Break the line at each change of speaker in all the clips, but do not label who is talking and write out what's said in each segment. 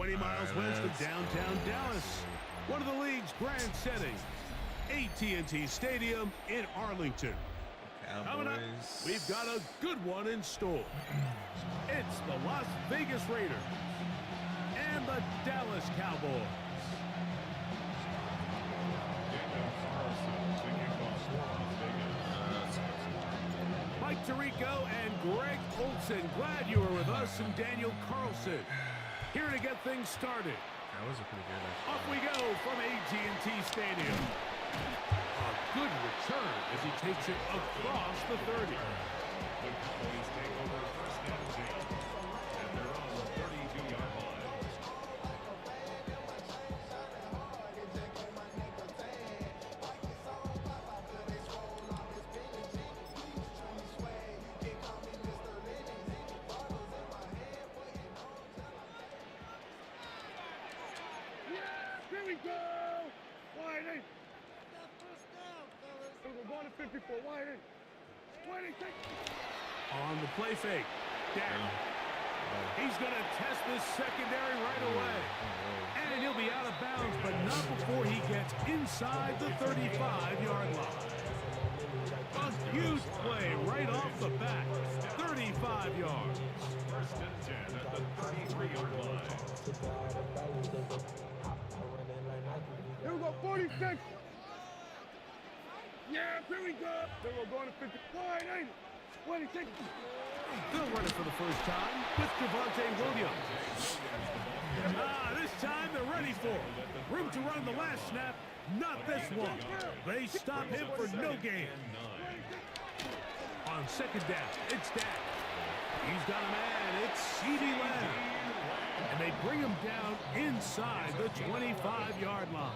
20 miles west of downtown Dallas. One of the league's grand settings, AT&T Stadium in Arlington. Coming up, we've got a good one in store. It's the Las Vegas Raiders and the Dallas Cowboys. Mike Tirico and Greg Olson, glad you were with us, and Daniel Carlson here to get things started.
That was a pretty good one.
Off we go from AT&T Stadium. A good return as he takes it across the 30. Here we go! Wide eight. We're going to 54. Wide eight. Wide eight. On the play fake. Down. He's going to test this secondary right away. And he'll be out of bounds, but not before he gets inside the 35-yard line. A huge play right off the bat. 35 yards. First and 10 at the 33-yard line. Here we go, 46. Yeah, here we go. Then we're going to 55. 26. They'll run it for the first time with Javonte Williams. This time they're ready for it. Room to run the last snap, not this one. They stop him for no gain. On second down, it's Dak. He's got a man, it's CeeDee Lamb. And they bring him down inside the 25-yard line.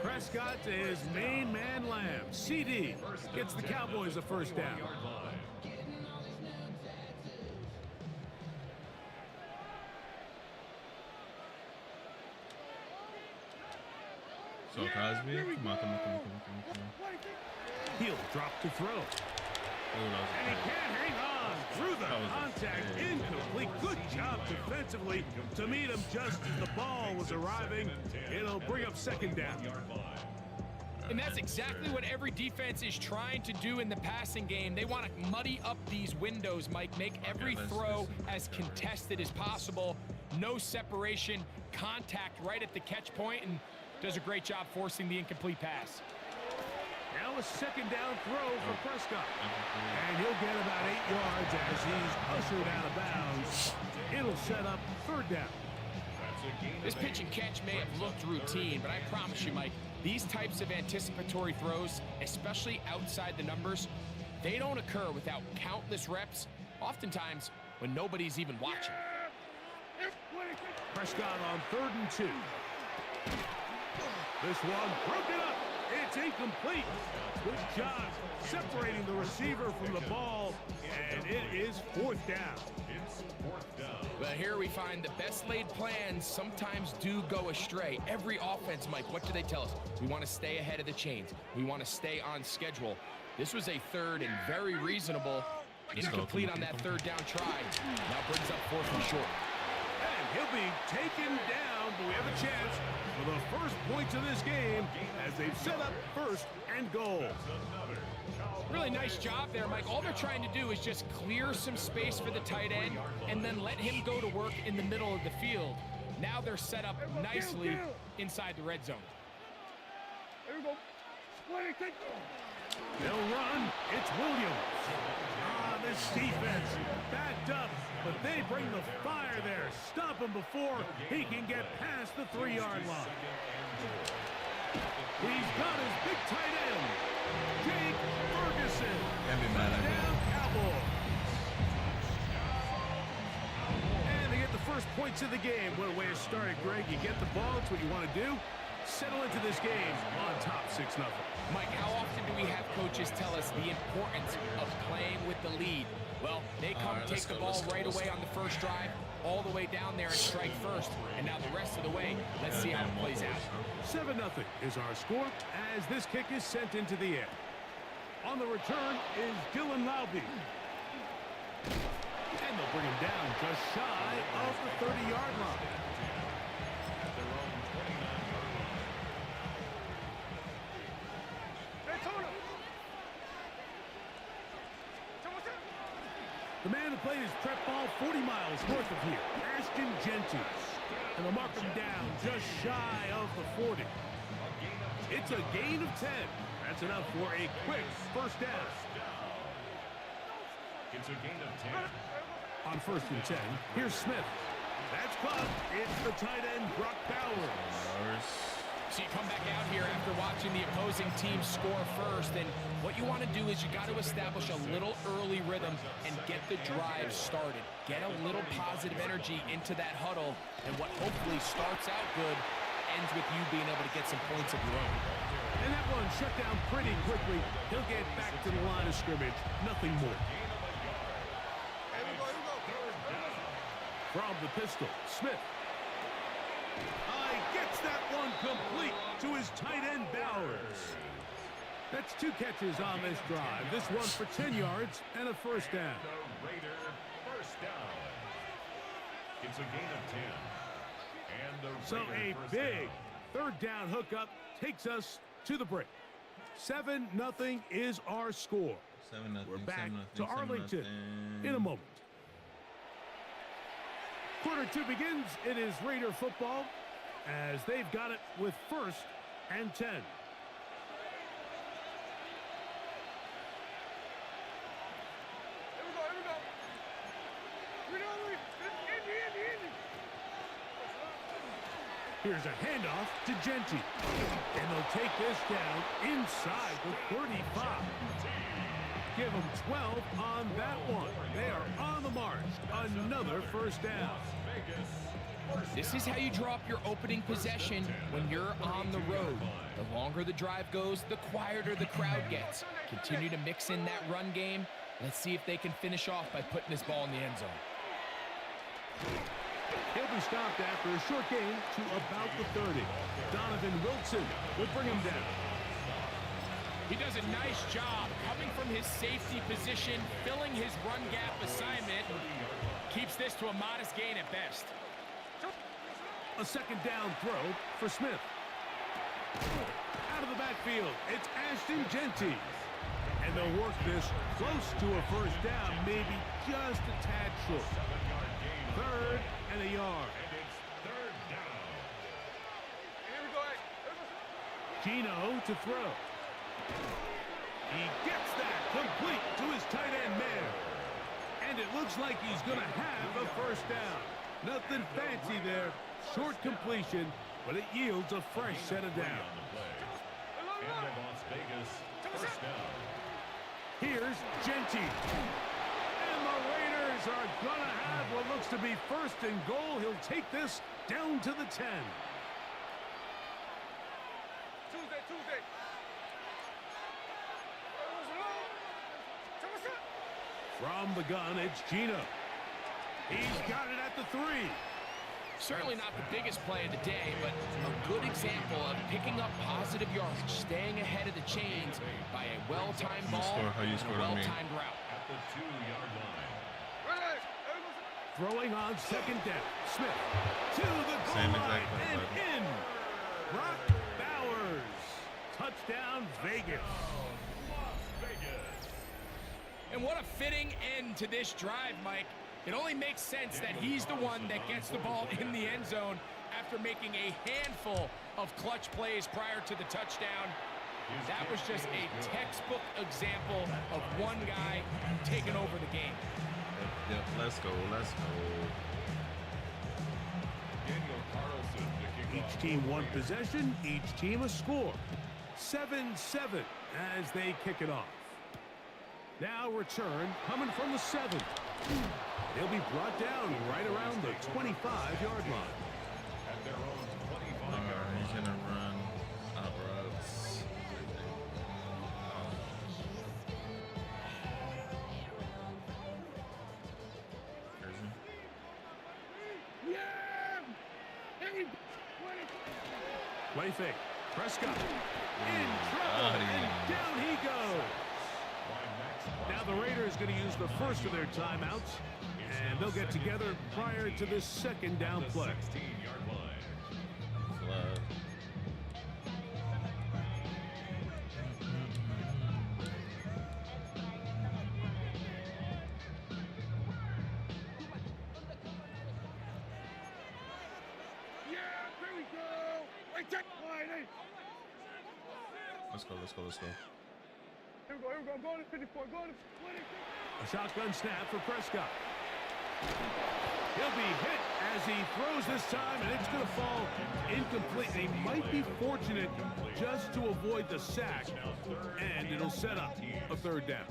Prescott to his main man Lamb. CeeDee gets the Cowboys a first down.
So Cosby, come on.
He'll drop to throw. And he can't hang on through the contact. Incomplete. Good job defensively to meet him just as the ball was arriving. It'll bring up second down.
And that's exactly what every defense is trying to do in the passing game. They want to muddy up these windows, Mike, make every throw as contested as possible. No separation, contact right at the catch point, and does a great job forcing the incomplete pass.
Now a second down throw for Prescott. And he'll get about 8 yards as he's ushered out of bounds. It'll set up third down.
This pitch and catch may have looked routine, but I promise you, Mike, these types of anticipatory throws, especially outside the numbers, they don't occur without countless reps, oftentimes when nobody's even watching.
Prescott on 3rd and 2. This one broken up. It's incomplete. Good job separating the receiver from the ball, and it is 4th down.
Well, here we find the best laid plans sometimes do go astray. Every offense, Mike, what do they tell us? We want to stay ahead of the chains. We want to stay on schedule. This was a third and very reasonable. Incomplete on that third down try. Now brings up 4th and short.
And he'll be taken down, but we have a chance for the first points of this game as they've set up 1st and goal.
Really nice job there, Mike. All they're trying to do is just clear some space for the tight end and then let him go to work in the middle of the field. Now they're set up nicely inside the red zone.
There we go. They'll run. It's Williams. This defense backed up, but they bring the fire there. Stop him before he can get past the 3-yard line. He's got his big tight end, Jake Ferguson. Down Cowboys. And they get the first points of the game. What a way to start it, Greg. You get the ball. It's what you want to do. Settle into this game on top 6-0.
Mike, how often do we have coaches tell us the importance of playing with the lead? Well, they come take the ball right away on the first drive, all the way down there and strike first. And now the rest of the way, let's see how it plays out.
7-0 is our score as this kick is sent into the air. On the return is Dylan Laube.
And
And they'll bring him down just shy of the 30-yard line.
At their own 29-yard line.
The man who played his prep ball 40 miles north of here, Ashton Genty. And they'll mark him down just shy of the 40. It's a gain of 10. That's enough for a quick first down.
It's a gain of 10.
On 1st and 10, here's Smith. That's caught. It's the tight end, Brock Bowers.
So you come back out here after watching the opposing team score first, and what you want to do is you got to establish a little early rhythm and get the drive started. Get a little positive energy into that huddle, and what hopefully starts out good ends with you being able to get some points of your own.
And that one shut down pretty quickly. He'll get back to the line of scrimmage. Nothing more. From the pistol, Smith. Gets that one complete to his tight end, Bowers. That's 2 catches on this drive. This one for 10 yards and a first down.
The Raider first down. It's a gain of 10. And the
So
Raider
a
first
big
down.
3rd down hookup takes us to the break. 7-0 is our score.
7-0.
We're back
7-0,
to Arlington
7-0.
in a moment. Quarter 2 begins. It is Raider football as they've got it with 1st and 10. Here's a handoff to Genty. And they'll take this down inside the 35. Give them 12 on that one. They are on the march. Another first down.
This is how you draw up your opening possession when you're on the road. The longer the drive goes, the quieter the crowd gets. Continue to mix in that run game. Let's see if they can finish off by putting this ball in the end zone.
He'll be stopped after a short gain to about the 30. Donovan Wilson will bring him down.
He does a nice job coming from his safety position, filling his run gap assignment. Keeps this to a modest gain at best.
A 2nd down throw for Smith. Out of the backfield, it's Ashton Genty. And they'll work this close to a first down, maybe just a tad short. 3rd and a yard.
And it's 3rd down.
Gino to throw. He gets that complete to his tight end man. And it looks like he's going to have a first down. Nothing fancy there. Short completion, but it yields a fresh set of downs.
And the Las Vegas first down.
Here's Genty. And the Raiders are going to have what looks to be 1st and goal. He'll take this down to the 10. From the gun, it's Gino. He's got it at the 3.
Certainly not the biggest play of the day, but a good example of picking up positive yardage, staying ahead of the chains by a well-timed ball and a well-timed route.
At the 2-yard line.
Throwing on 2nd down. Smith to the goal line and in. Brock Bowers. Touchdown, Vegas.
And what a fitting end to this drive, Mike. It only makes sense that he's the one that gets the ball in the end zone after making a handful of clutch plays prior to the touchdown. That was just a textbook example of one guy taking over the game.
Yep, let's go, let's go.
Each team one possession, each team a score. 7-7 as they kick it off. Now return coming from the 7. He'll be brought down right around the 25-yard line.
At their own 25.
He's going to run out routes.
Play fake. Prescott in trouble, and down he goes. Now the Raiders going to use the first of their timeouts And they'll get together prior to this second down play.
16-yard line.
Flood. Let's go, let's go, let's go.
Here we go, go to 54, go to 20. A shotgun snap for Prescott. He'll be hit as he throws this time, and it's going to fall incomplete. He might be fortunate just to avoid the sack, and it'll set up a third down.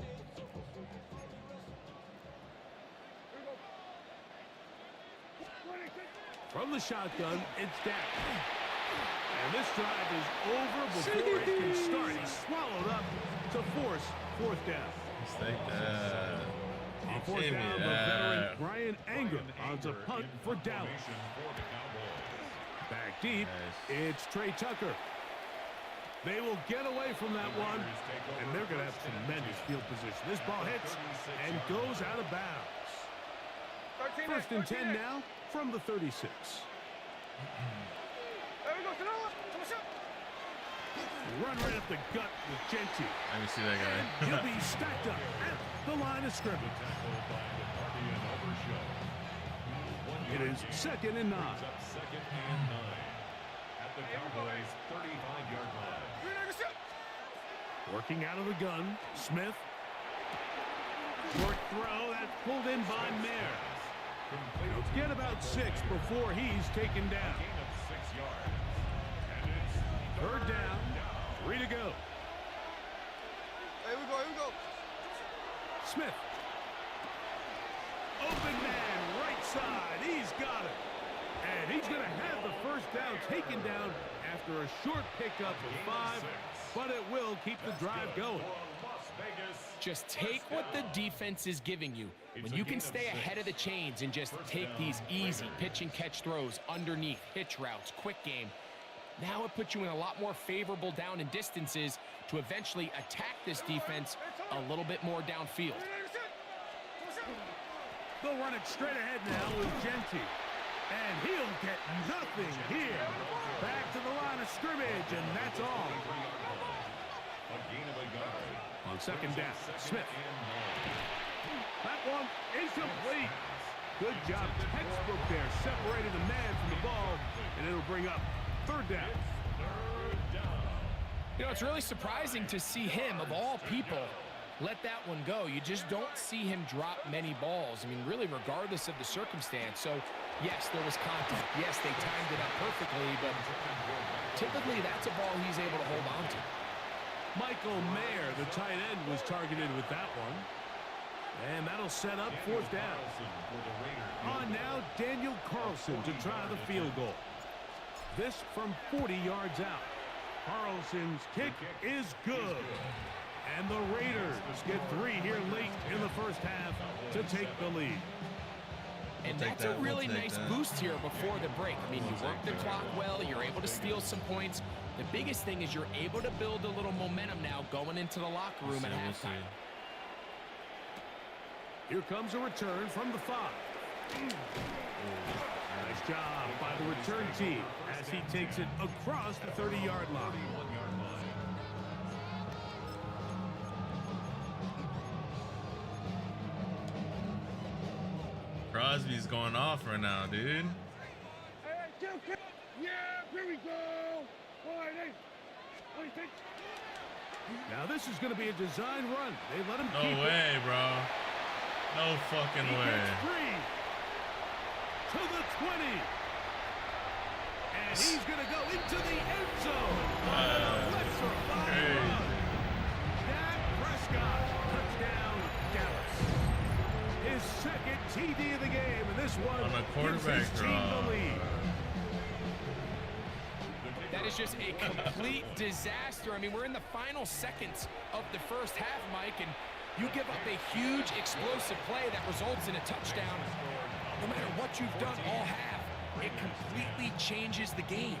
From the shotgun, it's down. And this drive is over before it can start. He's swallowed up to force fourth down.
Let's take that.
On fourth down, the veteran Brian Anger on to punt for Dallas. Back deep, it's Trey Tucker. They will get away from that one, and they're going to have tremendous field position. This ball hits and goes out of bounds. First and 10 now from the 36. Run right up the gut with Genty.
Let me see that guy.
He'll be stacked up at the line of scrimmage. It is second and 9.
Second and 9 at the Cowboys' 35-yard line.
Working out of the gun, Smith. Short throw that's pulled in by Mayer. He'll get about 6 before he's taken down.
Gain of 6 yards. And it's
Third down, 3 to go.
Here we go.
Smith. Open man, right side. He's got it. And he's going to have the first down taken down after a short pickup of 5, but it will keep the drive going.
Just take what the defense is giving you. When you can stay ahead of the chains and just take these easy pitch and catch throws underneath, hitch routes, quick game, now it puts you in a lot more favorable down and distances to eventually attack this defense a little bit more downfield.
They'll run it straight ahead now with Genty. And he'll get nothing here. Back to the line of scrimmage, and that's all.
A gain of a yard.
On second down, Smith. That one incomplete. Good job, textbook there, separating the man from the ball, and it'll bring up third down.
You know, it's really surprising to see him, of all people, let that one go. You just don't see him drop many balls. I mean, really, regardless of the circumstance. So, yes, there was contact. Yes, they timed it up perfectly, but typically that's a ball he's able to hold on to.
Michael Mayer, the tight end, was targeted with that one. And that'll set up fourth down. On now, Daniel Carlson to try the field goal. This from 40 yards out. Carlson's kick is good. And the Raiders get 3 here late in the first half to take the lead.
And that's a really nice boost here before the break. I mean, you work the clock well, you're able to steal some points. The biggest thing is you're able to build a little momentum now going into the locker room at halftime.
Here comes a return from the 5. Nice job by the return team as he takes it across the 30-yard line.
Crosby's going off right now, dude.
Yeah, here we go. Now this is going to be a design run. They let him keep it.
No way, bro. No fucking
He
way.
gets free to the 20. And he's going to go into the end zone.
Hey.
Dak Prescott, touchdown, Dallas. His second TD of the game, and this one
On a
gives
quarterback
his team
draw.
the lead.
That is just a complete disaster. I mean, we're in the final seconds of the first half, Mike, and you give up a huge explosive play that results in a touchdown. No matter what you've done all half, it completely changes the game.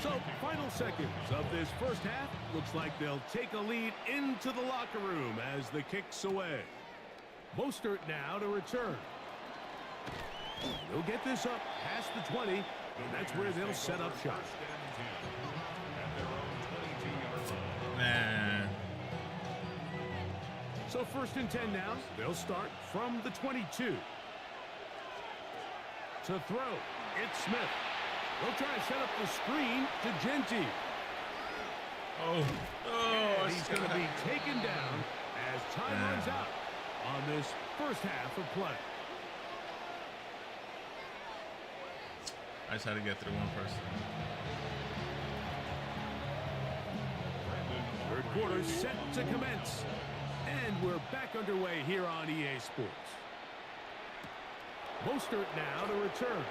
So, final seconds of this first half. Looks like they'll take a lead into the locker room as the kick's away. Mostert now to return. They'll get this up past the 20, and that's where they'll set up shop.
Man.
So 1st and 10 now. They'll start from the 22. To throw, it's Smith. They'll try to set up the screen to Genty.
Oh,
And he's going to be taken down as time runs out on this first half of play.
I just had to get through one person.
Third quarter set to commence. And we're back underway here on EA Sports. Mostert now to return.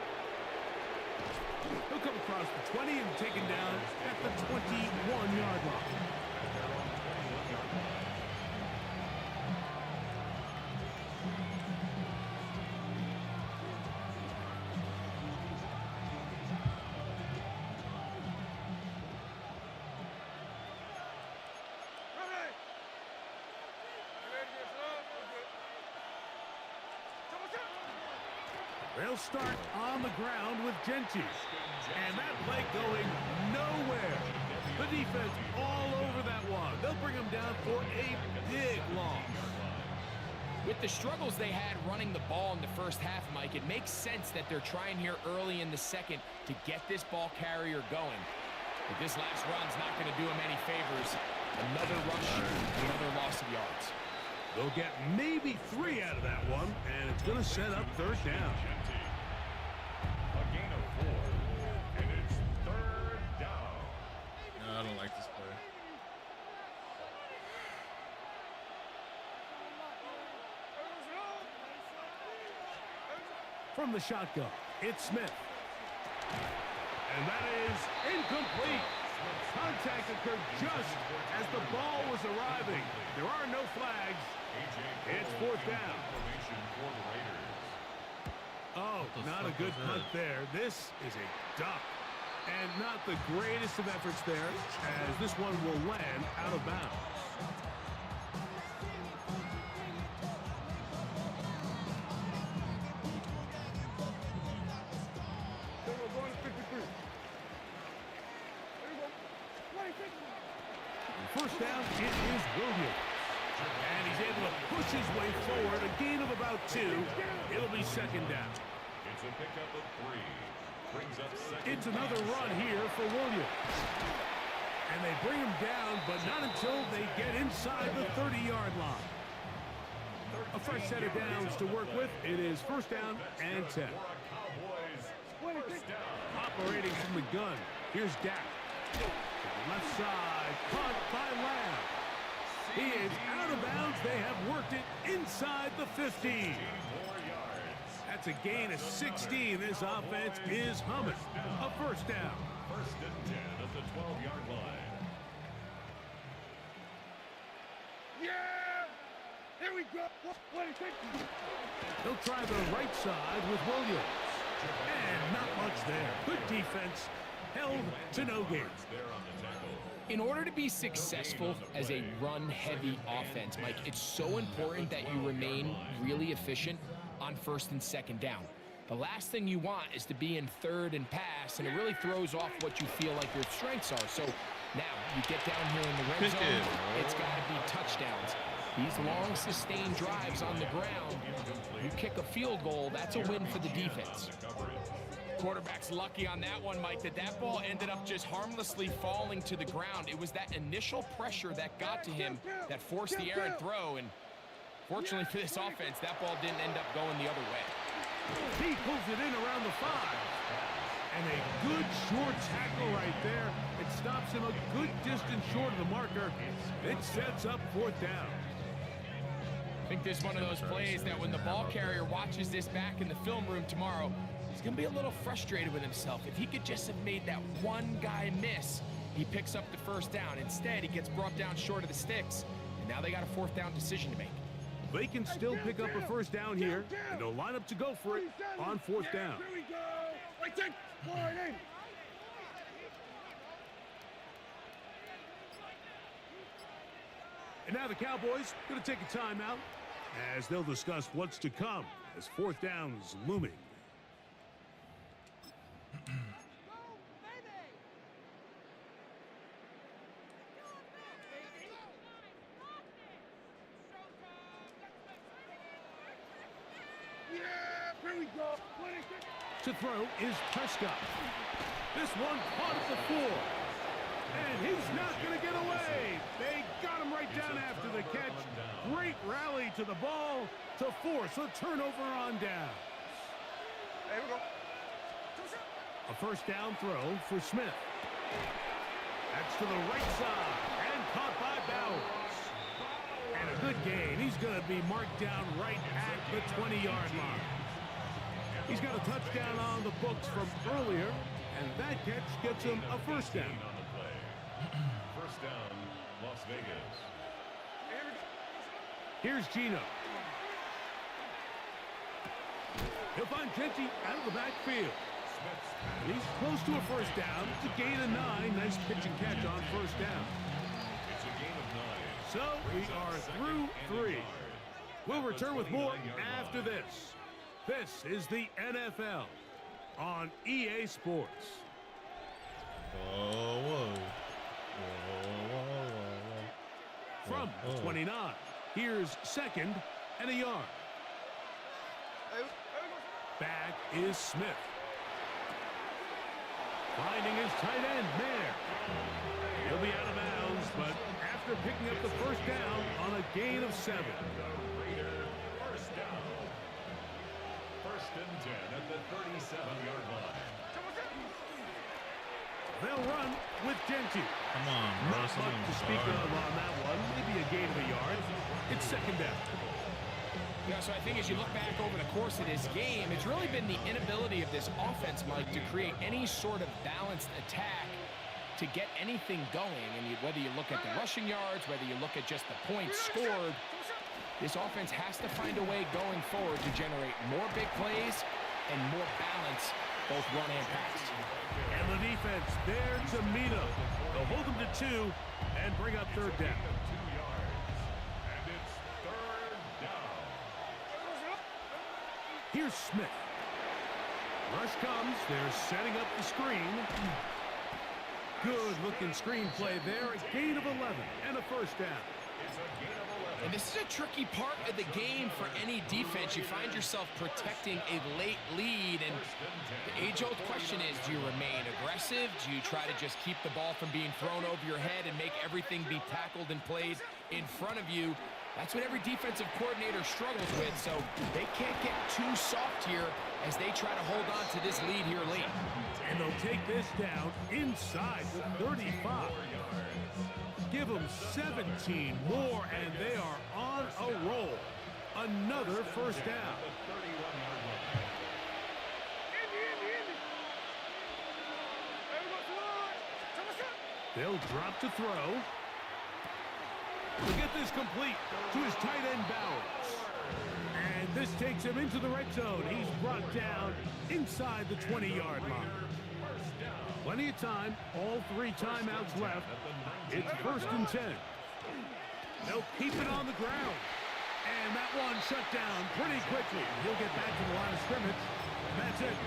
He'll come across the 20 and taken down at the 21-yard line. They'll start on the ground with Genty. And that play going nowhere. The defense all over that one. They'll bring him down for a big loss.
With the struggles they had running the ball in the first half, Mike, it makes sense that they're trying here early in the second to get this ball carrier going. But this last run's not going to do him any favors. Another rush, another loss of yards.
They'll get maybe 3 out of that one, and it's going to set up 3rd down.
A gain of 4, and it's 3rd down.
No, I don't like this play.
From the shotgun, it's Smith. And that is incomplete. Contact occurred just as the ball was arriving. There are no flags. It's 4th down. Oh, not a good punt there. This is a duck. And not the greatest of efforts there, as this one will land out of bounds. First down, it is Williams. And he's able to push his way forward. A gain of about 2. It'll be 2nd down.
It's a pickup of 3. Brings up 2nd.
It's another run here for Williams. And they bring him down, but not until they get inside the 30-yard line. A fresh set of downs to work with. It is 1st down and 10. Operating from the gun. Here's Dak. To the left side, caught by Lamb. He is out of bounds. They have worked it inside the 15. That's a gain of 16. This offense is humming. A 1st down.
1st and 10 at the 12-yard line.
Yeah! Here we go.
They'll try the right side with Williams. And not much there. Good defense. Held to no gain.
In order to be successful as a run-heavy offense, Mike, it's so important that you remain really efficient on 1st and 2nd down. The last thing you want is to be in 3rd and pass, and it really throws off what you feel like your strengths are. So now you get down here in the red zone, it's got to be touchdowns. These long, sustained drives on the ground, you kick a field goal, that's a win for the defense. Quarterback's lucky on that one, Mike, that ball ended up just harmlessly falling to the ground. It was that initial pressure that got to him that forced the errant throw, and fortunately for this offense, that ball didn't end up going the other way.
He pulls it in around the 5. And a good short tackle right there. It stops him a good distance short of the marker. It sets up 4th down.
I think this is one of those plays that when the ball carrier watches this back in the film room tomorrow, he's going to be a little frustrated with himself. If he could just have made that one guy miss, he picks up the 1st down. Instead, he gets brought down short of the sticks, and now they got a 4th down decision to make.
They can still pick up a 1st down here, and they'll line up to go for it on 4th down.
Here we go. Right there. Morning.
And now the Cowboys going to take a timeout. as they'll discuss what's to come as fourth down is looming.
Yeah, here we go.
To throw is Prescott. This one caught at the 4. And he's not going to get away. They got him right down after the catch. Great rally to the ball to force a turnover on down.
There we go.
A first down throw for Smith. That's to the right side and caught by Bowers. And a good gain. He's going to be marked down right at the 20-yard line. He's got a touchdown on the books from earlier, and that catch gets him a first down.
First down, Las Vegas.
Here's Gino. He'll find Genty out of the backfield. And he's close to a first down. It's a gain of 9. Nice pitch and catch on first down.
It's a gain of 9.
So we are through 3. We'll return with more after this. This is the NFL on EA Sports.
Whoa, whoa.
From the 29, here's second and a yard. Back is Smith. Finding his tight end, Mayer. He'll be out of bounds, but after picking up the first down on a gain of 7.
First down. First and 10 at the 37-yard line.
They'll run with Genty.
Come on, bro.
Not much to speak of on that one. Maybe a gain of a yard. It's second down.
Yeah, so I think as you look back over the course of this game, it's really been the inability of this offense, Mike, to create any sort of balanced attack to get anything going. And whether you look at the rushing yards, whether you look at just the points scored, this offense has to find a way going forward to generate more big plays and more balance, both run and pass.
And the defense there to meet him. They'll hold them to 2 and bring up third down.
2 yards. And it's third down.
Here's Smith. Rush comes. They're setting up the screen. Good-looking screenplay there. A gain of 11 and a first down.
It's a gain of 11.
And this is a tricky part of the game for any defense. You find yourself protecting a late lead, and the age-old question is, do you remain aggressive? Do you try to just keep the ball from being thrown over your head and make everything be tackled and played in front of you? That's what every defensive coordinator struggles with, so they can't get too soft here as they try to hold on to this lead here late.
And they'll take this down inside the 35. Give them 17 more, and they are on a roll. Another first down. They'll drop to throw. To get this complete to his tight end, Bowers. And this takes him into the red zone. He's brought down inside the 20-yard line. Plenty of time, all 3 timeouts left. It's first and 10. They'll keep it on the ground. And that one shut down pretty quickly. He'll get back to the line of scrimmage. That's it.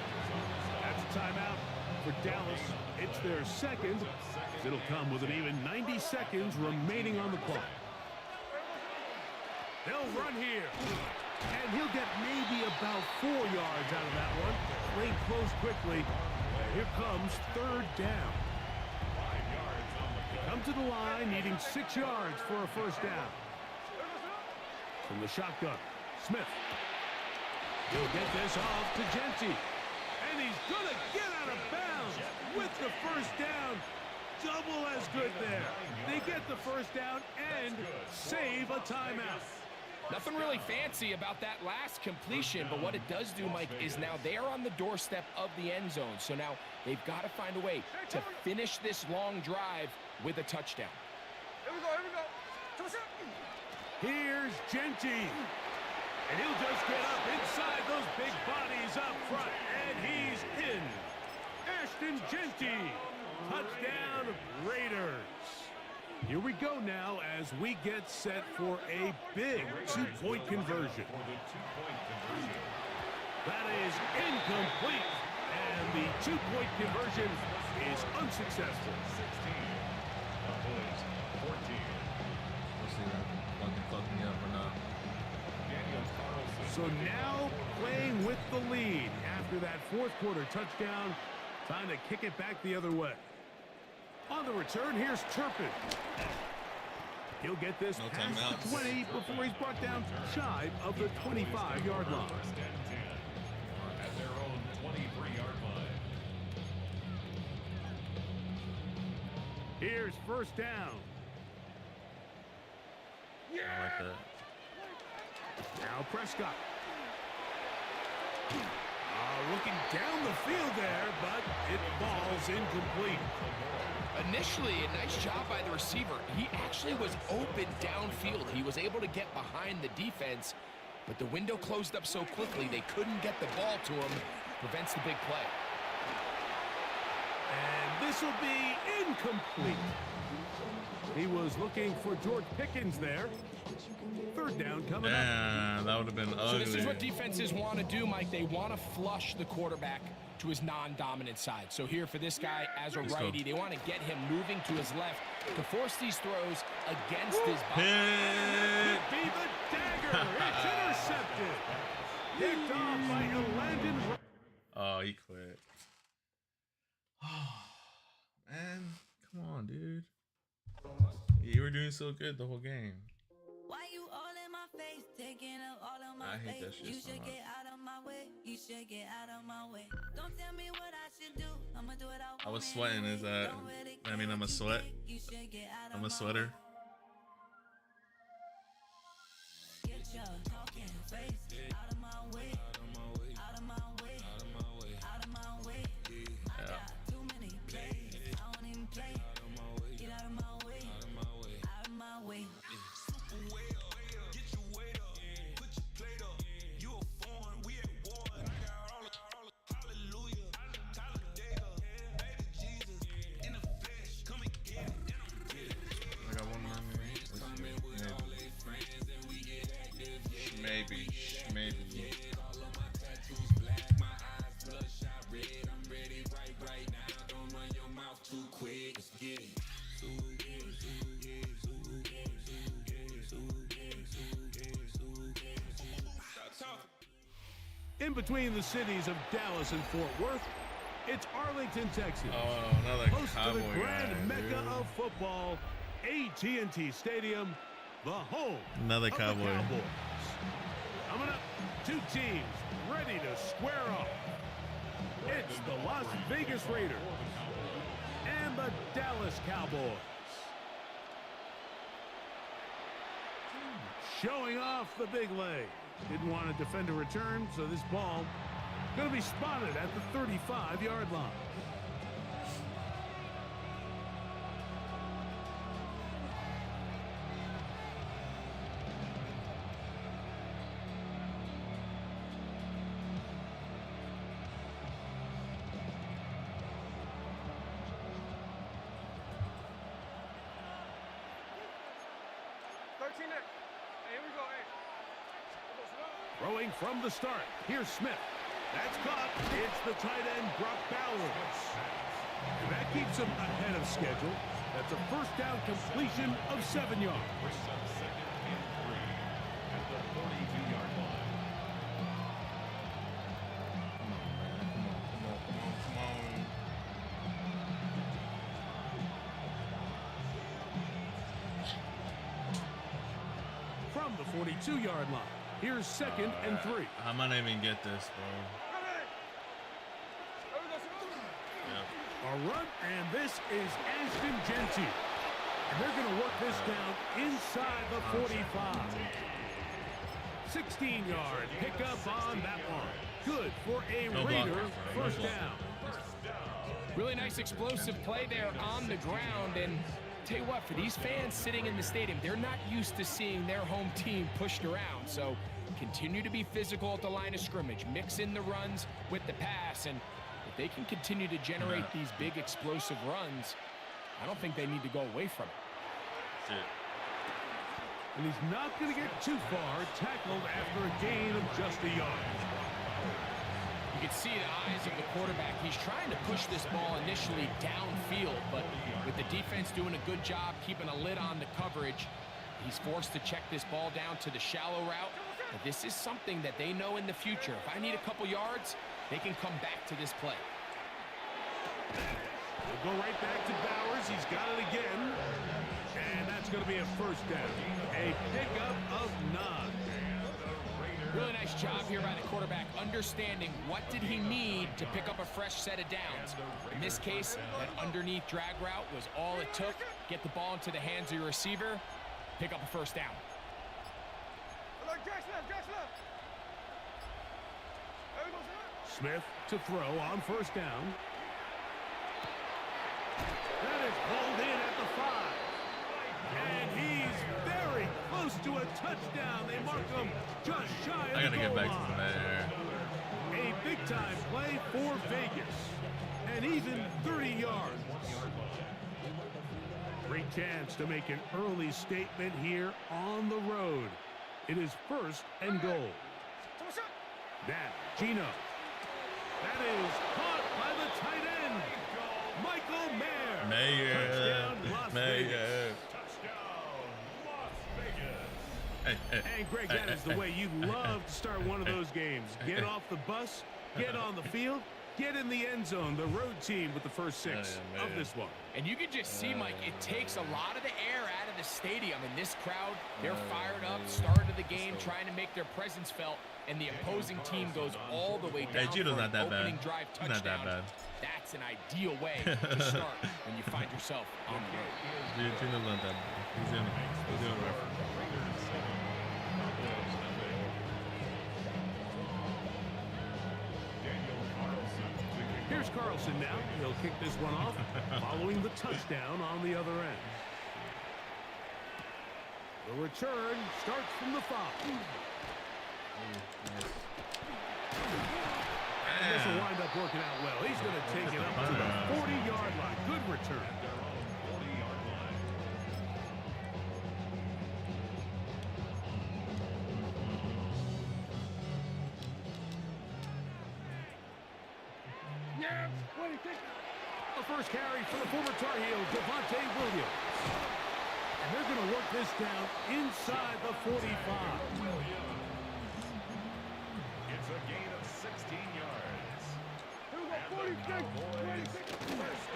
That's a timeout for Dallas. It's their second. It'll come with an even 90 seconds remaining on the clock. They'll run here. And he'll get maybe about 4 yards out of that one. Playing close quickly. Here comes third down. They come to the line, needing 6 yards for a first down. From the shotgun, Smith. He'll get this off to Genty. And he's going to get out of bounds with the first down. Double as good there. They get the first down and save a timeout.
Nothing really fancy about that last completion, but what it does do, Mike, is now they're on the doorstep of the end zone. So now they've got to find a way to finish this long drive with a touchdown.
Here we go, here we go.
Here's Genty. And he'll just get up inside those big bodies up front. And he's in. Ashton Genty. Touchdown, Raiders. Here we go now as we get set for a big two-point conversion. That is incomplete, and the two-point conversion is unsuccessful.
16. Cowboys 14.
Let's see that fuck me up or not.
Daniel Carlson.
So now playing with the lead after that fourth quarter touchdown. Time to kick it back the other way. On the return, here's Turpin. He'll get this
No
past
timeouts.
the 20 before he's brought down shy of the 25-yard line.
First and 10 at their own 23-yard line.
Here's first down.
I like that.
Now Prescott. Looking down the field there, but it falls incomplete.
Initially, a nice job by the receiver. He actually was open downfield. He was able to get behind the defense, but the window closed up so quickly they couldn't get the ball to him. Prevents the big play.
And this will be incomplete. He was looking for George Pickens there. Third down coming up.
Damn, that would have been ugly.
So this is what defenses want to do, Mike. They want to flush the quarterback to his non-dominant side. So here for this guy as a righty, they want to get him moving to his left to force these throws against his body.
Could be the dagger. It's intercepted. Picked off by Landon.
Oh, he quit. Oh, man, come on, dude. You were doing so good the whole game.
Why you all in my face, taking up all of my
I hate that
space?
shit
You
so
should
much.
get out of my way. You should get out of my way. Don't tell me what I should do. I'ma do it
I was sweating. Is that? I mean, I'm a sweat. I'm a sweater.
Get your talking face out of my way. Out of my way. Out of my way. I got too many plays. I don't even play. Get out of my way. Out of my way.
I got one more minute. Maybe.
In between the cities of Dallas and Fort Worth, it's Arlington, Texas.
Oh, another
Host to
cowboy
the grand
guy,
mecca
dude.
of football, AT&T Stadium, the home
Another
of
cowboy.
the Cowboys. Coming up, two teams ready to square off. It's the Las Vegas Raiders and the Dallas Cowboys. Showing off the big leg. Didn't want to defend a return, so this ball going to be spotted at the 35-yard line. Throwing from the start. Here's Smith. That's caught. It's the tight end, Brock Bowers. And that keeps him ahead of schedule. That's a first down completion of 7 yards.
Brings up second and 3 at the 42-yard line.
Come on.
From the 42-yard line. Here's second and 3.
I might not even get this, bro. Yep.
A run, and this is Ashton Genty. And they're going to work this down inside the 45. 16-yard pickup on that one. Good for a
No
Raider
blockers, bro.
first
No
down.
Really nice explosive play there on the ground. And tell you what, for these fans sitting in the stadium, they're not used to seeing their home team pushed around. So continue to be physical at the line of scrimmage. Mix in the runs with the pass. And if they can continue to generate these big explosive runs, I don't think they need to go away from it.
shit.
And he's not going to get too far, tackled after a gain of just a yard.
You can see the eyes of the quarterback. He's trying to push this ball initially downfield, but with the defense doing a good job keeping a lid on the coverage, he's forced to check this ball down to the shallow route. But this is something that they know in the future. If I need a couple yards, they can come back to this play.
We'll go right back to Bowers. He's got it again. And that's going to be a first down. A pickup of 9.
Really nice job here by the quarterback, understanding what did he need to pick up a fresh set of downs. In this case, that underneath drag route was all it took. Get the ball into the hands of your receiver, pick up a first down.
Smith to throw on first down. That is pulled in at the 5. And he's very close to a touchdown. They mark him just shy of the goal line.
I gotta get back to there.
A big-time play for Vegas. And even 30 yards. Great chance to make an early statement here on the road. It is first and goal. Now, Gino. That is caught by the tight end, Michael Mayer. Touchdown, Las Vegas.
Hey,
And Greg, that is the way you love to start one of those games. Get off the bus, get on the field, get in the end zone. The road team with the first 6 of this one.
And you can just see, Mike, it takes a lot of the air out of the stadium. And this crowd, they're fired up, start of the game, trying to make their presence felt. And the opposing team goes all the way down
Gino's
for
not that
an opening
bad.
drive touchdown.
Not that bad.
That's an ideal way to start when you find yourself on the road.
Gino's not that bad. He's in reference.
Here's Carlson now. He'll kick this one off, following the touchdown on the other end. The return starts from the 5. And this will wind up working out well. He's going to take it up to the 40-yard line. Good return. The first carry for the former Tar Heel, Devontae Williams. And they're going to work this down inside the 45.
It's a gain of 16 yards.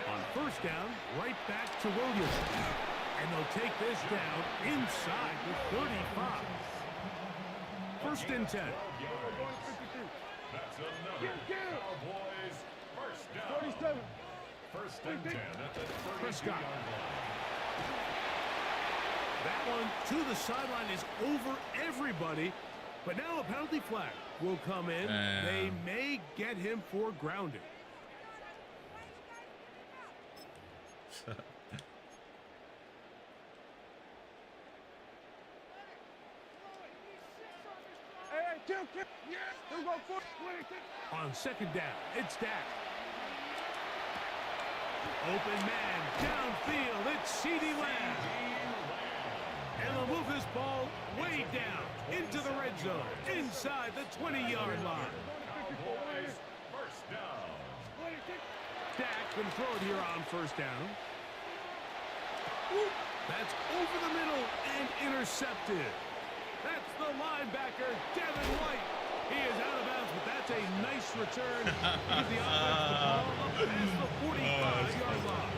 On first down, right back to Williams. And they'll take this down inside the 35. First and 10.
That's another Cowboys first down.
47.
First and 10 at the 32-yard
Prescott.
line.
That one to the sideline is over everybody. But now a penalty flag will come in. They may get him for grounding. On second down, it's Dak. Open man, downfield, it's CeeDee Lamb. And they'll move this ball way down into the red zone, inside the 20-yard line.
Cowboys first down.
Dak can throw it here on first down. That's over the middle and intercepted. That's the linebacker, Devin White. He is out of bounds, but that's a nice return. Gives the offense the ball up past the 45-yard line.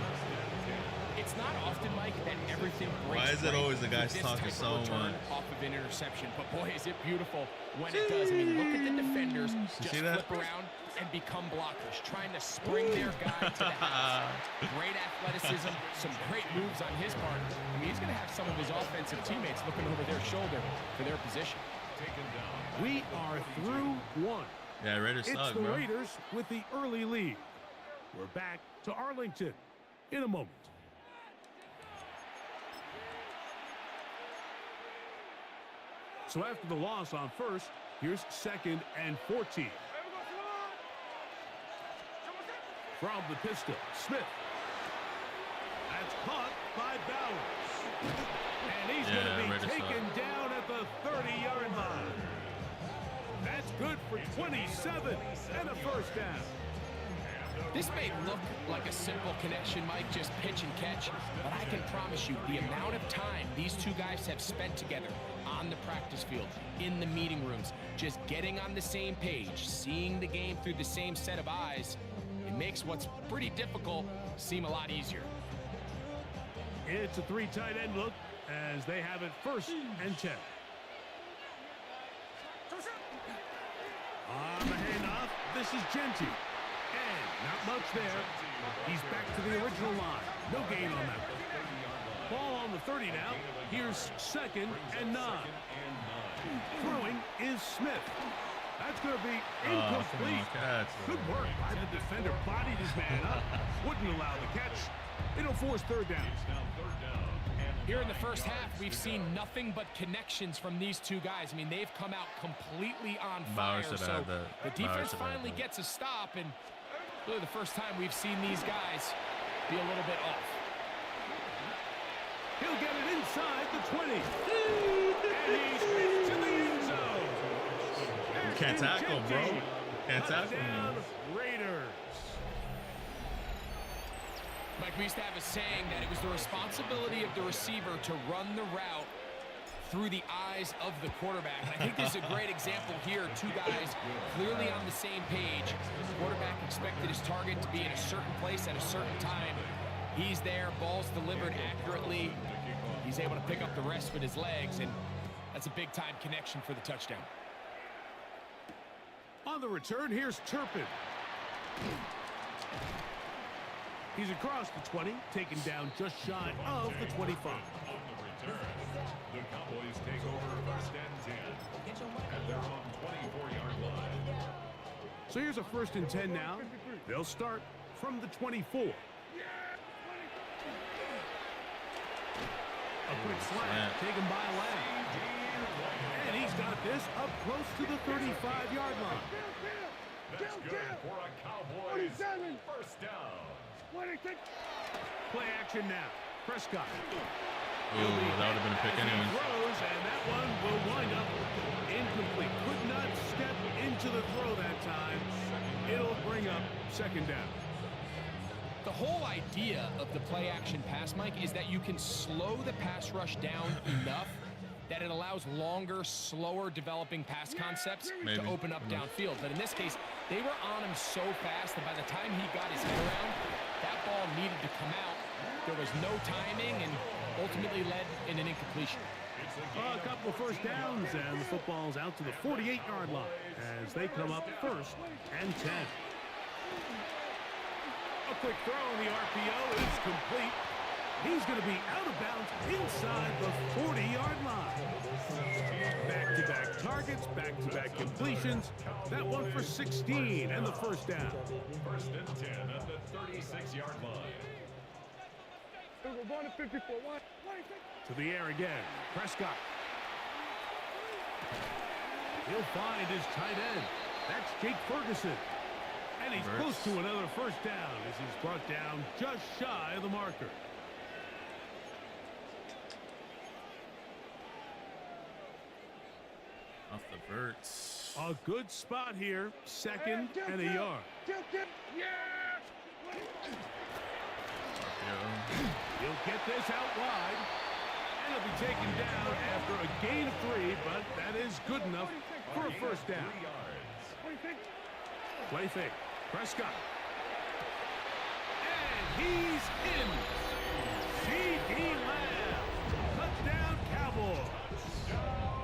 It's not often, Mike, that everything breaks.
Why is it
right
always the guys
with this
talking
type
so
of return
much?
off of an interception? But boy, is it beautiful when it does. I mean, look at the defenders just
see that?
flip around and become blockers, trying to spring their guy to the house. Great athleticism, some great moves on his part. I mean, he's going to have some of his offensive teammates looking over their shoulder for their position.
We are through one.
Yeah, Raiders
It's
suck,
the
bro.
Raiders with the early lead. We're back to Arlington in a moment. So after the loss on first, here's second and 14. From the pistol, Smith. That's caught by Bowers. And he's going to be taken down at the 30-yard line. That's good for 27 and a first down.
This may look like a simple connection, Mike, just pitch and catch, but I can promise you the amount of time these two guys have spent together on the practice field, in the meeting rooms, just getting on the same page, seeing the game through the same set of eyes, it makes what's pretty difficult seem a lot easier.
It's a 3 tight end look as they have it 1st and 10. On the handoff, this is Genty. And not much there. He's back to the original line. No gain on that one. Ball on the 30 now. Here's 2nd and 9. Throwing is Smith. That's going to be incomplete. Good work by the defender. Bodied his man up. Wouldn't allow the catch. It'll force 3rd down.
Here in the first half, we've seen nothing but connections from these two guys. I mean, they've come out completely on fire. So the defense finally gets a stop, and really the first time we've seen these guys be a little bit off.
He'll get it inside the 20. And he's into the end zone.
You can't tackle, bro. Can't tackle him.
Raiders.
Mike, we used to have a saying that it was the responsibility of the receiver to run the route through the eyes of the quarterback. And I think this is a great example here. Two guys clearly on the same page. The quarterback expected his target to be in a certain place at a certain time. He's there, ball's delivered accurately. He's able to pick up the rest with his legs, and that's a big-time connection for the touchdown.
On the return, here's Turpin. He's across the 20, taken down just shy of the 25.
On the return, the Cowboys take over 1st and 10. And they're on 24-yard line.
So here's a 1st and 10 now. They'll start from the 24. A quick slant taken by Lamb. And he's got this up close to the 35-yard line.
That's good for a Cowboys 1st down.
Play action now. Prescott.
Ooh, that would have been a pick anyway.
Throws, and that one will wind up incomplete. Could not step into the throw that time. It'll bring up 2nd down.
The whole idea of the play action pass, Mike, is that you can slow the pass rush down enough that it allows longer, slower developing pass concepts to open up downfield. But in this case, they were on him so fast that by the time he got his head around, that ball needed to come out. There was no timing and ultimately led in an incompletion.
A couple of 1st downs, and the football's out to the 48-yard line as they come up 1st and 10. A quick throw on the RPO is complete. He's going to be out of bounds inside the 40-yard line. Back-to-back targets, back-to-back completions. That one for 16 and the 1st down.
1st and 10 at the 36-yard line.
To the air again. Prescott. He'll find his tight end. That's Jake Ferguson. And he's close to another 1st down as he's brought down just shy of the marker.
Off the Verts.
A good spot here. 2nd and a yard. He'll get this out wide. And he'll be taken down after a gain of 3, but that is good enough for a 1st down. Play fake. Prescott. And he's in. C.D. Lamb. Touchdown Cowboys.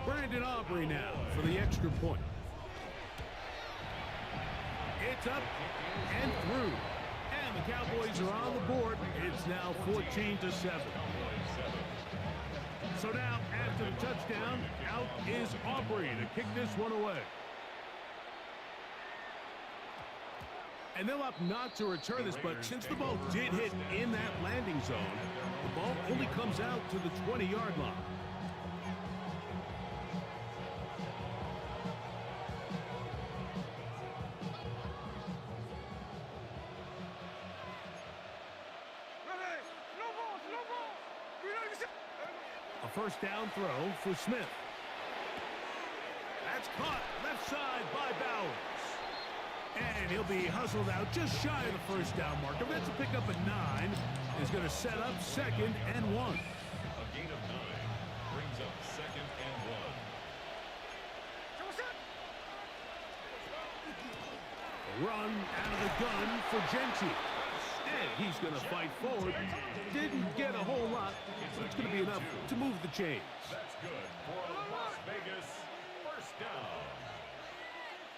Brandon Aubrey now for the extra point. It's up and through. And the Cowboys are on the board. It's now 14-7. So now, after the touchdown, out is Aubrey to kick this one away. And they'll opt not to return this, but since the ball did hit in that landing zone, the ball only comes out to the 20-yard line. first down throw for Smith. That's caught left side by Bowers. And he'll be hustled out just shy of the first down marker. That's a pickup at 9. Is going to set up 2nd and 1.
A gain of 9 brings up 2nd and 1.
A run out of the gun for Genti. And he's going to fight forward. Didn't get a whole lot, but it's going to be enough to move the chains.
That's good for Las Vegas. First down.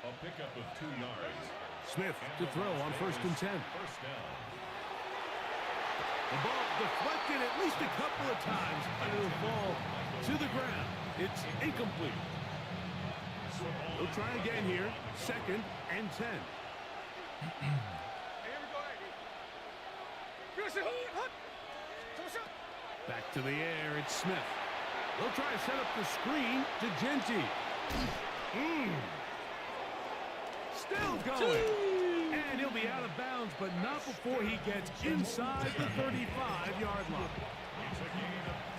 A pickup of 2 yards.
Smith to throw on 1st and 10.
First down.
The ball deflected at least a couple of times, and it'll fall to the ground. It's incomplete. They'll try again here. 2nd and 10. Back to the air, it's Smith. They'll try to set up the screen to Genti. Still going. And he'll be out of bounds, but not before he gets inside the 35-yard line.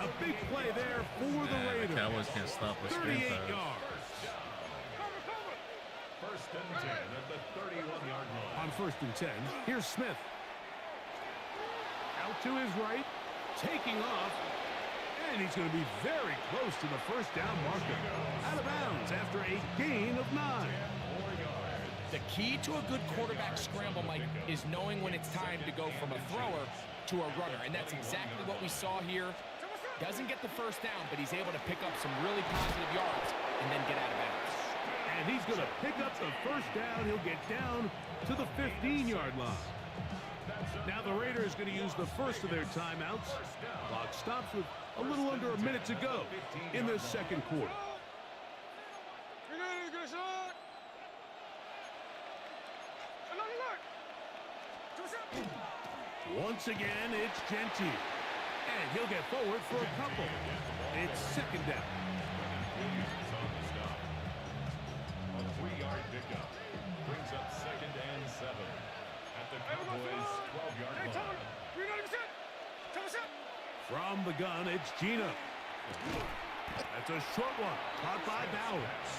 A big play there for the Raiders.
The Cowboys can't stop us.
38 yards.
First and 10 at the 31-yard line.
On 1st and 10, here's Smith. Out to his right, taking off, and he's going to be very close to the first down marker. Out of bounds after a gain of 9.
The key to a good quarterback scramble, Mike, is knowing when it's time to go from a thrower to a runner, and that's exactly what we saw here. Doesn't get the first down, but he's able to pick up some really positive yards and then get out of bounds.
And he's going to pick up the first down. He'll get down to the 15-yard line. Now the Raiders going to use the first of their timeouts. Clock stops with a little under a minute to go in the 2nd quarter. Once again, it's Genti. And he'll get forward for a couple. It's 2nd down.
A 3-yard pickup brings up 2nd and 7 at the Cowboys' 12-yard line.
From the gun, it's Gina. That's a short one, caught by Bowers.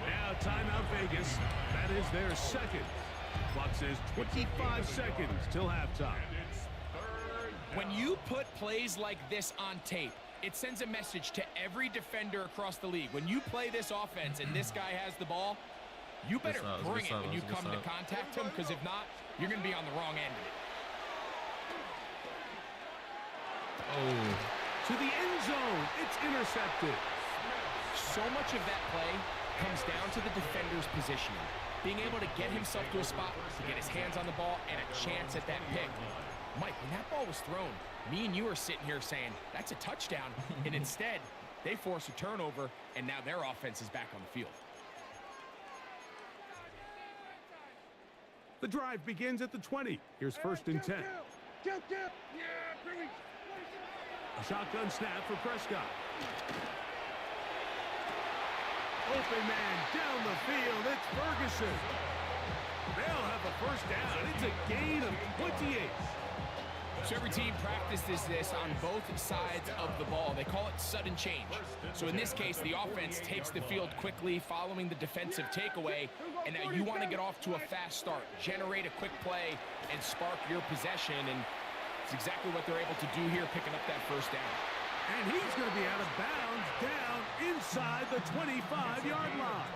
Now timeout Vegas. That is their 2nd. Clock says 25 seconds till halftime.
When you put plays like this on tape, it sends a message to every defender across the league. When you play this offense and this guy has the ball, you better bring it when you come to contact him, because if not, you're going to be on the wrong end of it.
To the end zone, it's intercepted.
So much of that play comes down to the defender's positioning. Being able to get himself to a spot, to get his hands on the ball, and a chance at that pick. Mike, when that ball was thrown, me and you are sitting here saying, that's a touchdown. And instead, they force a turnover, and now their offense is back on the field.
The drive begins at the 20. Here's 1st and 10. A shotgun snap for Prescott. Open man down the field. It's Ferguson. They'll have a first down. It's a gain of 28.
So every team practices this on both sides of the ball. They call it sudden change. So in this case, the offense takes the field quickly following the defensive takeaway, and now you want to get off to a fast start, generate a quick play, and spark your possession, and it's exactly what they're able to do here, picking up that first down.
And he's going to be out of bounds down inside the 25-yard line.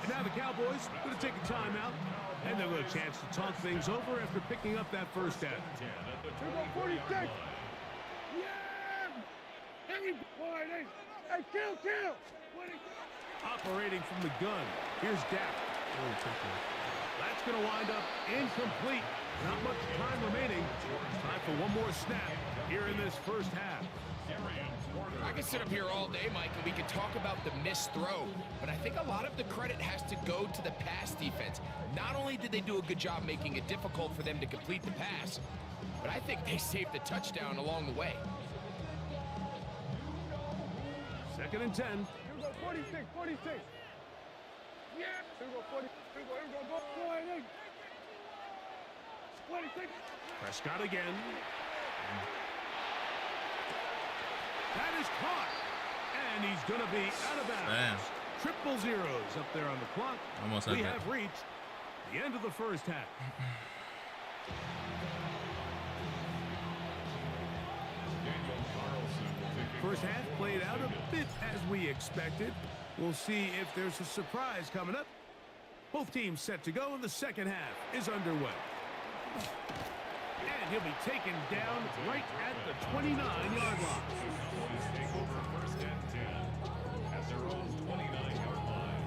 And now the Cowboys are going to take a timeout, and they'll get a chance to talk things over after picking up that first down.
46. Yeah! Hey, kill!
Operating from the gun, here's Dak. That's going to wind up incomplete. Not much time remaining. Time for one more snap here in this first half.
I could sit up here all day, Mike, and we could talk about the missed throw, but I think a lot of the credit has to go to the pass defense. Not only did they do a good job making it difficult for them to complete the pass, but I think they saved the touchdown along the way.
2nd and 10.
Here we go, 46. Yeah! Here we go, 40. Here we go, 26.
Prescott again. That is caught. And he's going to be out of bounds.
Damn.
Triple zeros up there on the clock.
Almost had
we
that.
have reached the end of the first half. First half played out a bit as we expected. We'll see if there's a surprise coming up. Both teams set to go, and the second half is underway. And he'll be taken down right at the 29-yard line.
Cowboys take over first and 10 at their own 29-yard line.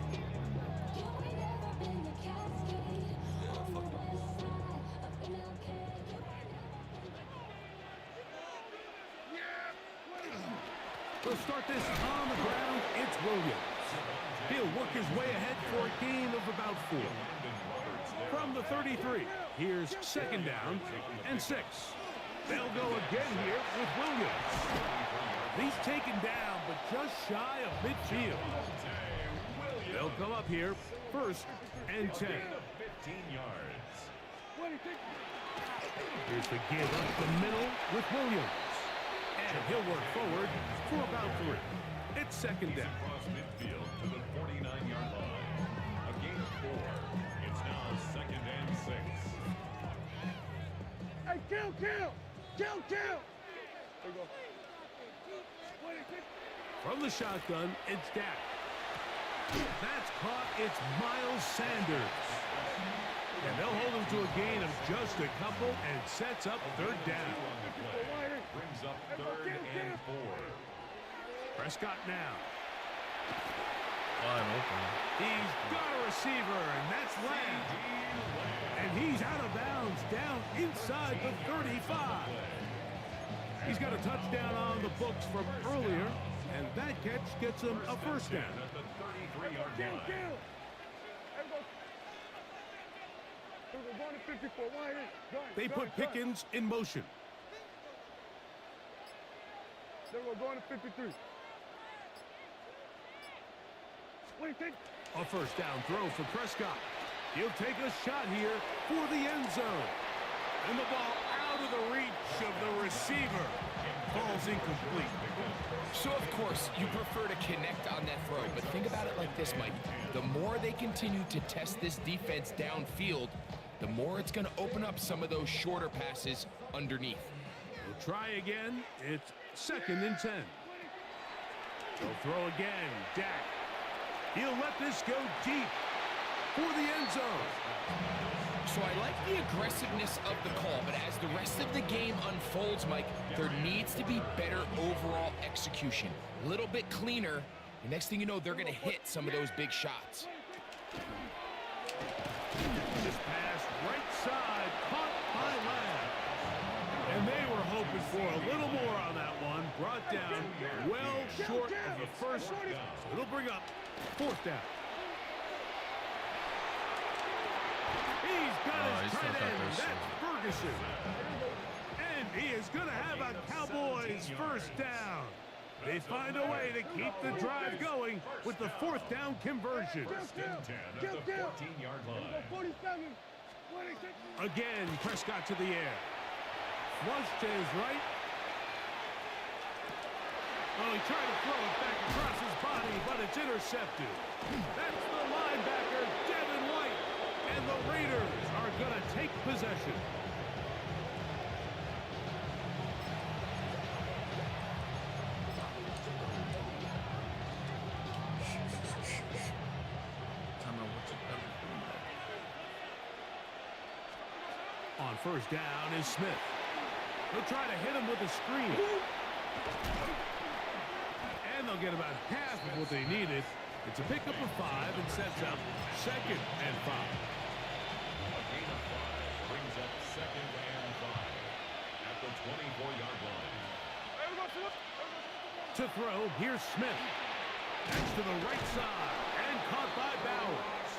We'll start this on the ground. It's Williams. He'll work his way ahead for a gain of about 4. From the 33, here's second down and 6. They'll go again here with Williams. He's taken down, but just shy of midfield. They'll come up here, first and 10.
15 yards.
Here's the give up the middle with Williams. And he'll work forward for about 3. It's second down.
Across midfield to the 49-yard line. A gain of 4. It's now second and 6.
Hey, kill! There you go.
From the shotgun, it's Dak. That's caught. It's Miles Sanders. And they'll hold him to a gain of just a couple and sets up third down.
Brings up third and 4.
Prescott now.
Wide open.
He's got a receiver, and that's Lamb. And he's out of bounds down inside the 35. He's got a touchdown on the books from earlier, and that catch gets him a first down.
At the 33-yard line.
They put Pickens in motion.
There we go, going to 53.
A first down throw for Prescott. He'll take a shot here for the end zone. And the ball out of the reach of the receiver. Falls incomplete.
So, of course, you prefer to connect on that throw, but think about it like this, Mike. The more they continue to test this defense downfield, the more it's going to open up some of those shorter passes underneath.
We'll try again. It's second and 10. They'll throw again. Dak. He'll let this go deep for the end zone.
So I like the aggressiveness of the call, but as the rest of the game unfolds, Mike, there needs to be better overall execution. A little bit cleaner. The next thing you know, they're going to hit some of those big shots.
This pass right side, caught by Lamb. And they were hoping for a little more on that one. Brought down well short of the first. So it'll bring up fourth down. He's got his
still
tight
got
end.
this.
That's Ferguson. And he is going to have a Cowboys first down. They find a way to keep the drive going with the fourth down conversion.
First and 10 at the 14-yard line.
47.
Again, Prescott to the air. Flush to his right. Oh, he tried to throw it back across his body, but it's intercepted. That's the linebacker, Devin White. And the Raiders are going to take possession. On first down is Smith. They'll try to hit him with a screen. And they'll get about half of what they needed. It's a pickup of 5 and sets up second and 5.
A gain of 5 brings up second and 5 at the 24-yard line.
To throw, here's Smith. That's to the right side and caught by Bowers.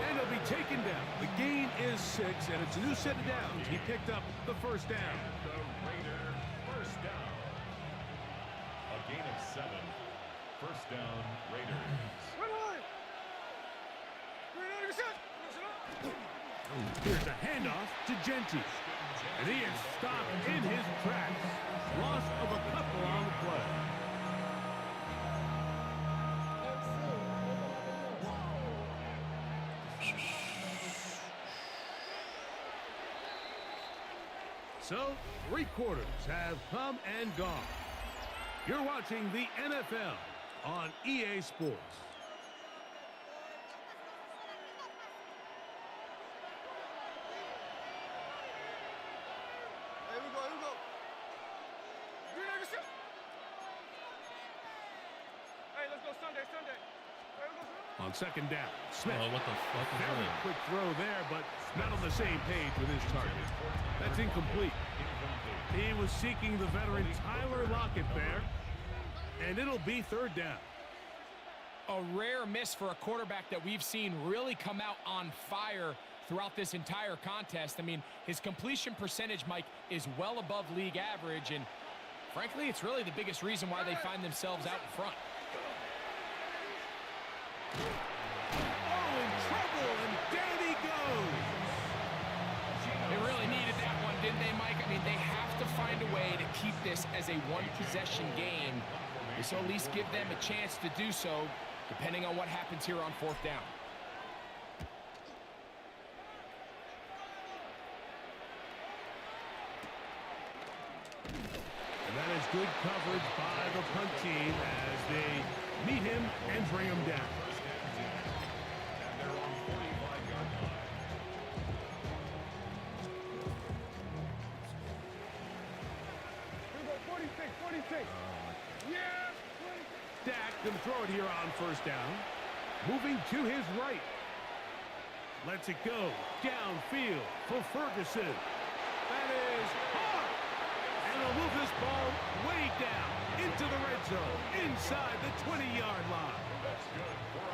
And he'll be taken down. The gain is 6, and it's a new set of downs. He picked up the first down.
The Raider first down. A gain of 7. First down, Raiders.
Here's a handoff to Genty. And he is stopped in his tracks. Loss of a couple on the play. So, 3 quarters have come and gone. You're watching the NFL on EA Sports.
Here we go, here we go. Hey, let's go Sunday. Hey, let's go.
On second down, Smith.
Oh, what the fuck is
Very
that?
quick throw there, but not on the same page with his target. That's incomplete. He was seeking the veteran Tyler Lockett there, and it'll be 3rd down.
A rare miss for a quarterback that we've seen really come out on fire throughout this entire contest. I mean, his completion percentage, Mike, is well above league average, and frankly, it's really the biggest reason why they find themselves out in front.
Oh, in trouble, and down he goes.
They really needed that one, didn't they, Mike? I mean, they have to find a way to keep this as a one-possession game. This will at least give them a chance to do so, depending on what happens here on 4th down.
And that is good coverage by the punt team as they meet him and bring him down.
And they're on 45-yard line.
Here we go, 46. Yeah!
Dak gonna throw it here on 1st down. Moving to his right. Lets it go downfield for Ferguson. That is hard. And he'll move this ball way down into the red zone, inside the 20-yard line.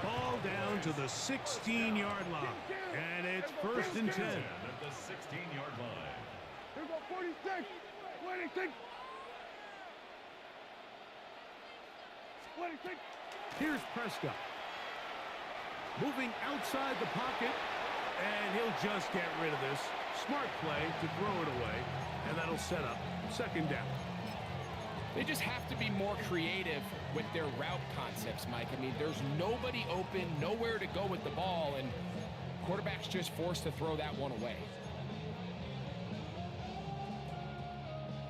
Ball down to the 16-yard line. And it's 1st and 10.
At the 16-yard line.
Here we go, 46. 26.
Here's Prescott. Moving outside the pocket. And he'll just get rid of this. Smart play to throw it away. And that'll set up 2nd down.
They just have to be more creative with their route concepts, Mike. I mean, there's nobody open, nowhere to go with the ball, and quarterback's just forced to throw that one away.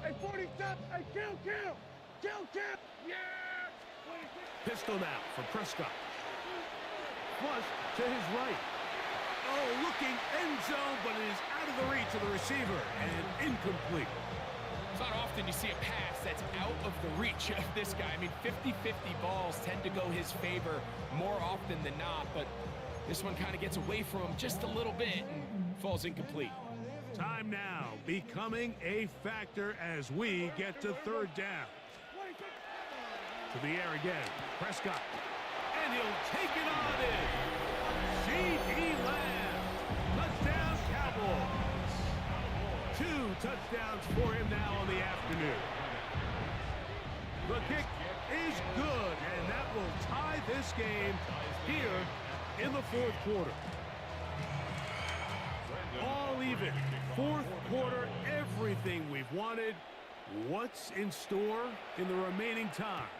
Hey, 47. Hey, kill. Yeah!
Pistol now for Prescott. Flush to his right. Oh, looking end zone, but it is out of the reach of the receiver and incomplete.
It's not often you see a pass that's out of the reach of this guy. I mean, 50-50 balls tend to go his favor more often than not, but this one kind of gets away from him just a little bit and falls incomplete.
Time now becoming a factor as we get to 3rd down. To the air again, Prescott. And he'll take it on in. C.D. Lamb. Touchdown, Cowboys. 2 touchdowns for him now on the afternoon. The kick is good, and that will tie this game here in the 4th quarter. All even. 4th quarter, everything we've wanted. What's in store in the remaining time?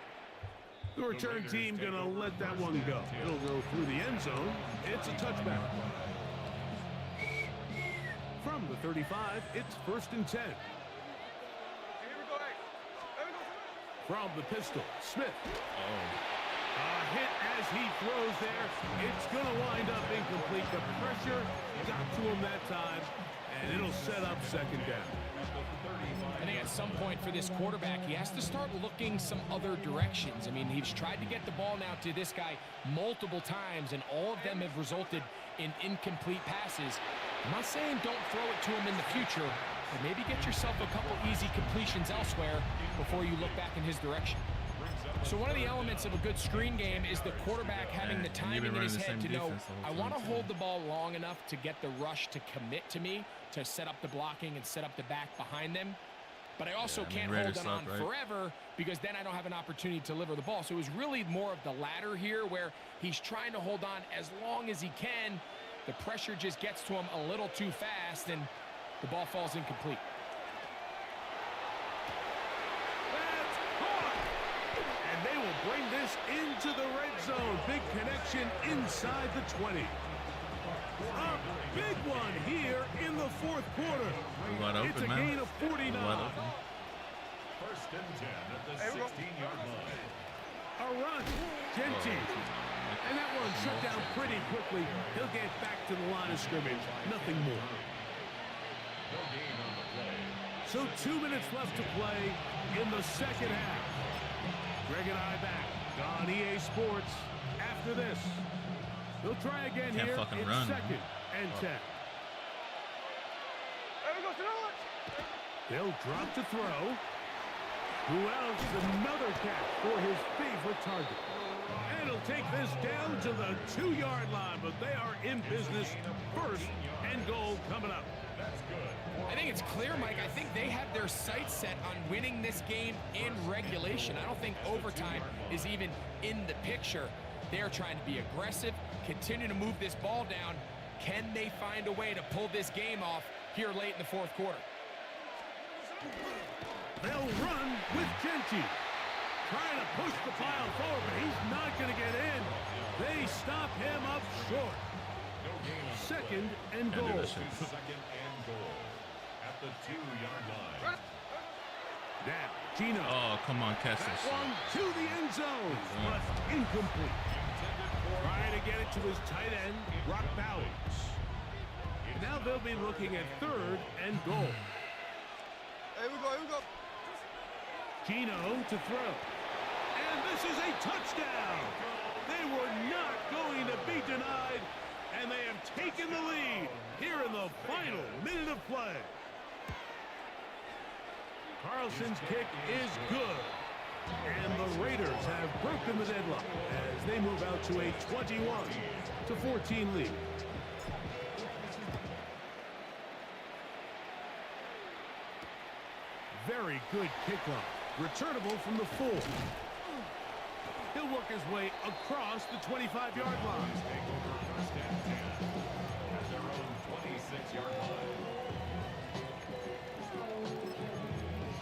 The return team going to let that one go. It'll go through the end zone. It's a touchback. From the 35, it's 1st and 10.
Here we go, hey. Here we go.
From the pistol, Smith.
Oh.
A hit as he throws there. It's going to wind up incomplete. The pressure got to him that time, and it'll set up 2nd down.
I think at some point for this quarterback, he has to start looking some other directions. I mean, he's tried to get the ball now to this guy multiple times, and all of them have resulted in incomplete passes. I'm not saying don't throw it to him in the future, but maybe get yourself a couple easy completions elsewhere before you look back in his direction. So one of the elements of a good screen game is the quarterback having the timing in his head to know, I want to hold the ball long enough to get the rush to commit to me, to set up the blocking and set up the back behind them. But I also can't hold it on forever because then I don't have an opportunity to deliver the ball. So it was really more of the latter here where he's trying to hold on as long as he can. The pressure just gets to him a little too fast and the ball falls incomplete.
That's caught! zone. Big connection inside the 20. A big one here in the fourth quarter. It's a gain of 49.
First and 10 at the 16-yard line.
A run. Genty. And that one shut down pretty quickly. He'll get back to the line of scrimmage. Nothing more.
No gain on the play.
So 2 minutes left to play in the second half. Greg and I back on EA Sports after this. They'll try again here in second and 10. They'll drop to throw. Who else? Another catch for his favorite target. And he'll take this down to the 2-yard line, but they are in business. First and goal coming up.
That's good.
I think it's clear, Mike. I think they have their sights set on winning this game in regulation. I don't think overtime is even in the picture. They're trying to be aggressive, continue to move this ball down. Can they find a way to pull this game off here late in the fourth quarter?
They'll run with Genty. Trying to push the pile forward, but he's not going to get in. They stop him up short. Second and goal.
Second and goal at the 2-yard line.
Now, Gino.
Oh, come on, catch that
one
shit.
to the end zone, but incomplete. Trying to get it to his tight end, Brock Bowers. Now they'll be looking at third and goal.
Here we go.
Gino to throw. And this is a touchdown. They were not going to be denied, and they have taken the lead here in the final minute of play. Carlson's kick is good. And the Raiders have broken the deadlock as they move out to a 21-14 lead. Very good kickoff. Returnable from the 4. He'll work his way across the 25-yard line.
Take over first and 10 at their own 26-yard line.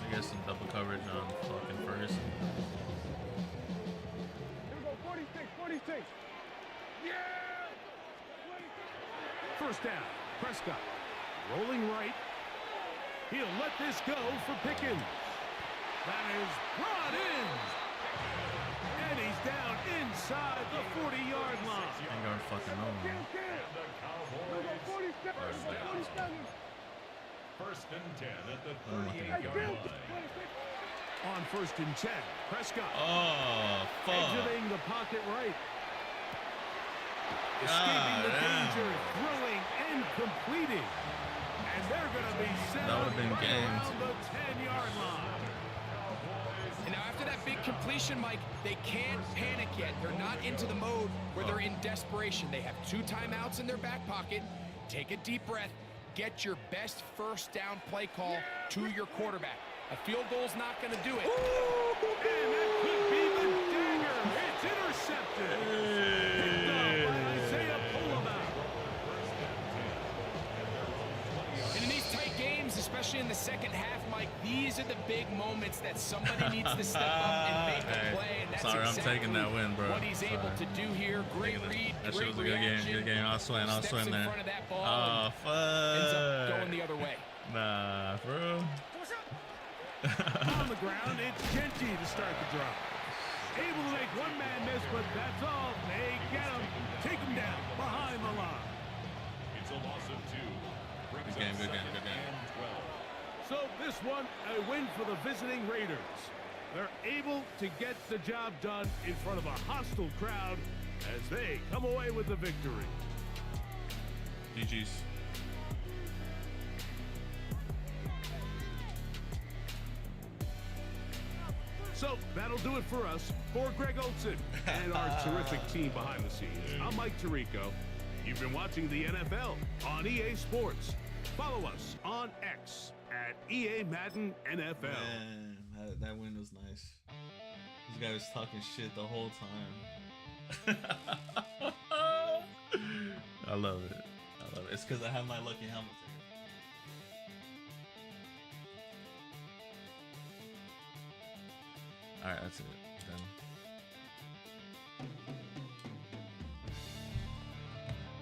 I guess some double coverage on fucking first.
Here we go, 46. Yeah!
First down. Prescott rolling right. He'll let this go for Pickens. That is brought in. And he's down inside the 40-yard line.
Ain't gonna fucking know, man.
First and 10 at the 38-yard line.
On first and 10, Prescott.
Oh, fuck.
Exiting the pocket right. Escaping the danger, throwing and completing. And they're going to be set
That
up
would've been
right
gamed.
around the 10-yard line.
And now after that big completion, Mike, they can't panic yet. They're not into the mode where they're in desperation. They have 2 timeouts in their back pocket. Take a deep breath. Get your best first down play call to your quarterback. A field goal's not going to do it.
And that could be the dagger. It's intercepted. Picked up by Isaiah Pullman.
And in these tight games, especially in the second half, Mike, these are the big moments that somebody needs to step up and make a play. And that's
Sorry,
exactly
I'm taking that win, bro.
what he's able to do here. Great read,
That shit
great
was a good
reaction.
game. Good game. I was sweating
Steps in
there.
front of that ball
Oh,
and ends up going
fuck.
the other way.
Nah, bro.
On the ground, it's Genty to start the drive. Able to make one man miss, but that's all. They get him, take him down behind the line.
It's a loss of 2.
Good game, good game, good game.
And 12.
So this one, a win for the visiting Raiders. They're able to get the job done in front of a hostile crowd as they come away with the victory.
GG's.
So that'll do it for us. For Greg Olson and our terrific team behind the scenes, I'm Mike Tirico. You've been watching the NFL on EA Sports. Follow us on X at EA Madden NFL.
Man, that win was nice. This guy was talking shit the whole time. I love it. I love it. It's because I have my lucky helmet. Alright, that's it. Done.